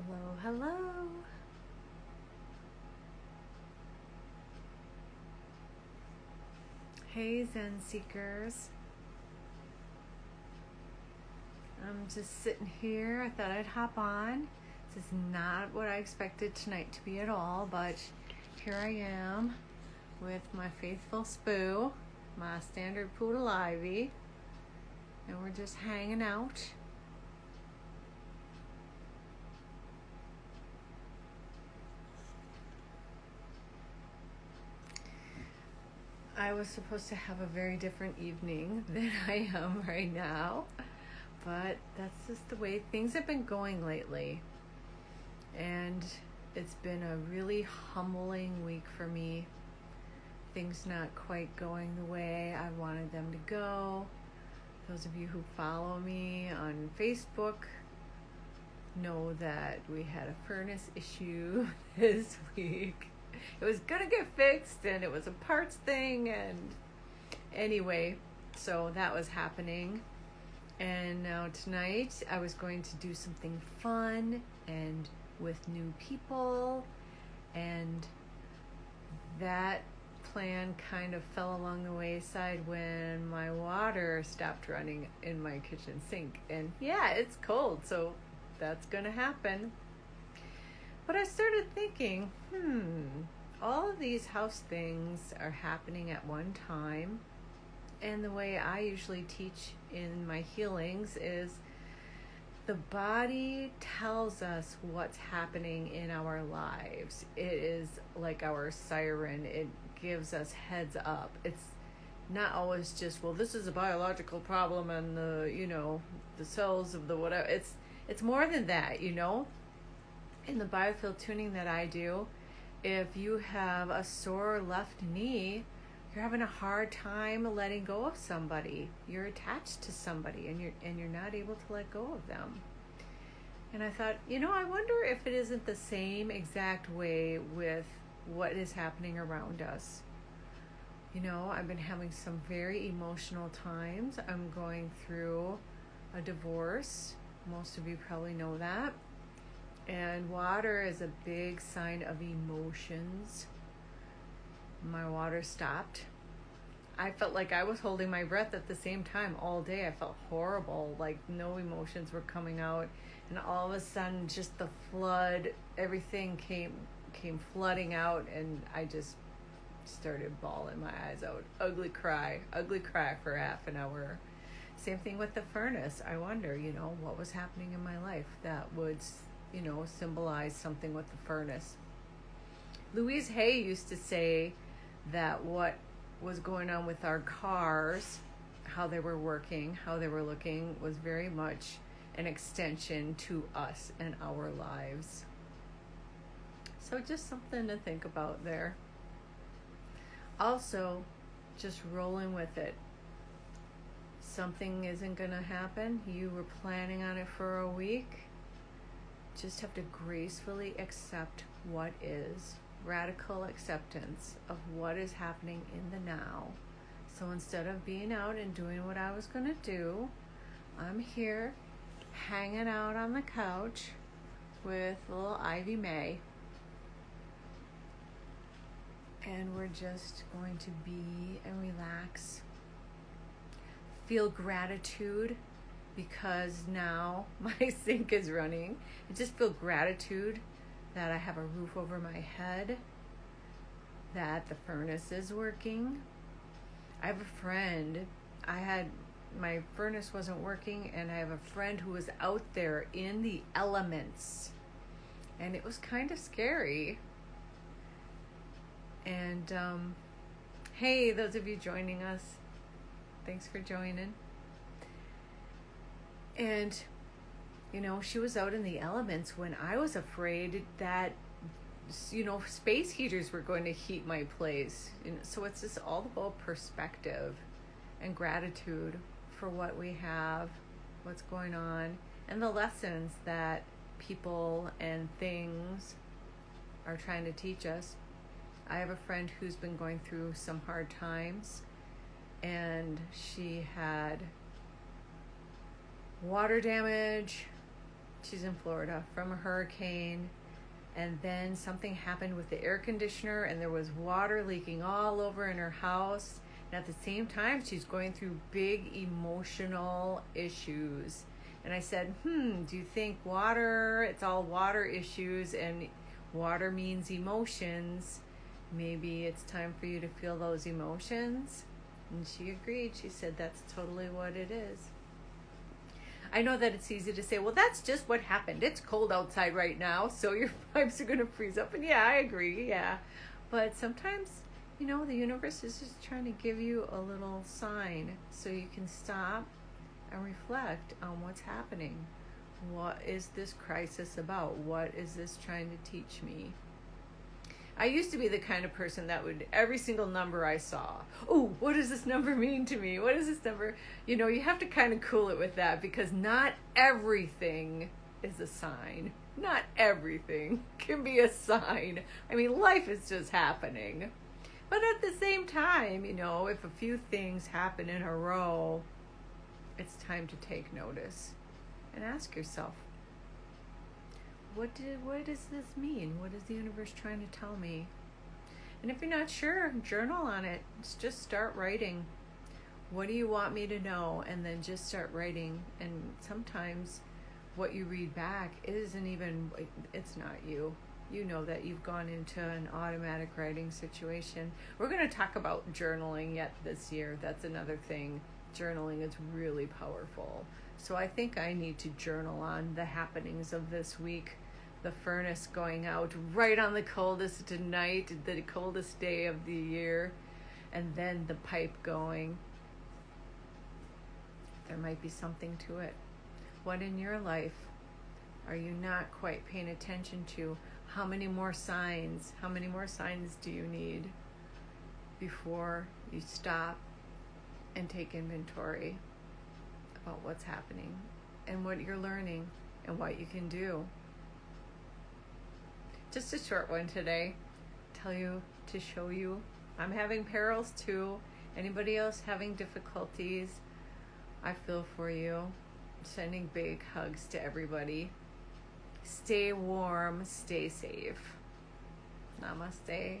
Hello, hello. Hey, Zen Seekers. I'm just sitting here. I thought I'd hop on. This is not what I expected tonight to be at all, but here I am with my faithful Spoo, my standard poodle Ivy, and we're just hanging out. I was supposed to have a very different evening than I am right now, but that's just the way things have been going lately. And it's been a really humbling week for me. Things not quite going the way I wanted them to go. Those of you who follow me on Facebook know that we had a furnace issue this week. It was gonna get fixed and it was a parts thing, and anyway, so that was happening. And now tonight I was going to do something fun and with new people, and that plan kind of fell along the wayside when my water stopped running in my kitchen sink. And yeah, it's cold, so that's gonna happen. But I started thinking, all of these house things are happening at one time. And the way I usually teach in my healings is the body tells us what's happening in our lives. It is like our siren. It gives us heads up. It's not always just, well, this is a biological problem and the cells of the whatever. It's more than that, In the biofield tuning that I do, if you have a sore left knee, you're having a hard time letting go of somebody. You're attached to somebody and you're not able to let go of them. And I thought, I wonder if it isn't the same exact way with what is happening around us. I've been having some very emotional times. I'm going through a divorce. Most of you probably know that. And water is a big sign of emotions. My water stopped. I felt like I was holding my breath at the same time all day. I felt horrible, like no emotions were coming out. And all of a sudden, just the flood, everything came flooding out, and I just started bawling my eyes out. Ugly cry for half an hour. Same thing with the furnace. I wonder, what was happening in my life that would symbolize something with the furnace. Louise Hay used to say that what was going on with our cars, how they were working, how they were looking, was very much an extension to us and our lives. So just something to think about there. Also, just rolling with it. Something isn't going to happen. You were planning on it for a week. Just have to gracefully accept what is. Radical acceptance of what is happening in the now. So instead of being out and doing what I was going to do, I'm here hanging out on the couch with little Ivy May. And we're just going to be and relax. Feel gratitude because now my sink is running. I just feel gratitude that I have a roof over my head, that the furnace is working. I have a friend. My furnace wasn't working, and I have a friend who was out there in the elements, and it was kind of scary. And hey, those of you joining us, thanks for joining. And she was out in the elements when I was afraid that, space heaters were going to heat my place. So it's just all about perspective and gratitude for what we have, what's going on, and the lessons that people and things are trying to teach us. I have a friend who's been going through some hard times, and she had water damage, She's in Florida from a hurricane. And then something happened with the air conditioner, and there was water leaking all over in her house. And at the same time, she's going through big emotional issues. And I said, do you think water, it's all water issues, and water means emotions. Maybe it's time for you to feel those emotions? And she agreed. She said, that's totally what it is. I know that it's easy to say, well, that's just what happened. It's cold outside right now, so your pipes are going to freeze up. And yeah, I agree, yeah. But sometimes, the universe is just trying to give you a little sign so you can stop and reflect on what's happening. What is this crisis about? What is this trying to teach me? I used to be the kind of person that would, every single number I saw, oh, what does this number mean to me? What is this number? You have to kind of cool it with that, because not everything is a sign. Not everything can be a sign. I mean, life is just happening. But at the same time, if a few things happen in a row, it's time to take notice and ask yourself, what does this mean? What is the universe trying to tell me? And if you're not sure, journal on it. Just start writing. What do you want me to know? And then just start writing. And sometimes what you read back isn't even, it's not you. You know that you've gone into an automatic writing situation. We're going to talk about journaling yet this year. That's another thing. Journaling is really powerful. So I think I need to journal on the happenings of this week. The furnace going out right on the coldest night, the coldest day of the year, and then the pipe going. There might be something to it. What in your life are you not quite paying attention to? How many more signs do you need before you stop and take inventory about what's happening and what you're learning and what you can do? Just a short one today. To show you I'm having perils too. Anybody else having difficulties, I feel for you. Sending big hugs to everybody. Stay warm, stay safe. Namaste.